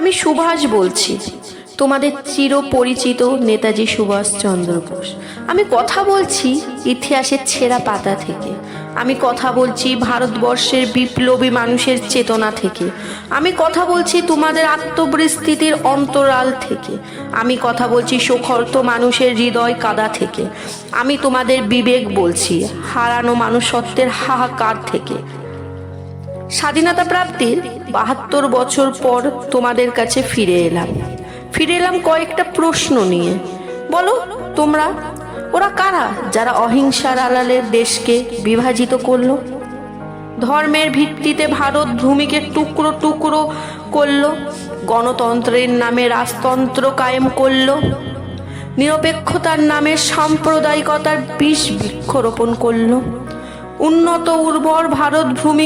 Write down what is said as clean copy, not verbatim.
আমি সুভাষ বলছি, তোমাদের চিরপরিচিত নেতাজি সুভাষচন্দ্র বোস। আমি কথা বলছি ইতিহাসের ছেঁড়া পাতা থেকে। আমি কথা বলছি ভারতবর্ষের বিপ্লবী মানুষের চেতনা থেকে। আমি কথা বলছি তোমাদের আত্মবিস্মৃতির অন্তরাল থেকে। আমি কথা বলছি সুখর্ত মানুষের হৃদয় কাদা থেকে। আমি তোমাদের বিবেক বলছি হারানো মানুষত্বের হাহাকার থেকে। স্বাধীনতা প্রাপ্তির ৭২ বছর পর তোমাদের কাছে ফিরে এলাম কয়েকটা প্রশ্ন নিয়ে। বলো তোমরা, ওরা কারা যারা অহিংসার আড়ালে দেশকে বিভাজিত করলো, ধর্মের ভিত্তিতে ভারত ভূমিকে টুকরো টুকরো করলো, গণতন্ত্রের নামে রাজতন্ত্র কায়েম করলো, নিরপেক্ষতার নামে সাম্প্রদায়িকতার বিষ বৃক্ষরোপণ করলো, উন্নত উর্বর ভারত ভূমি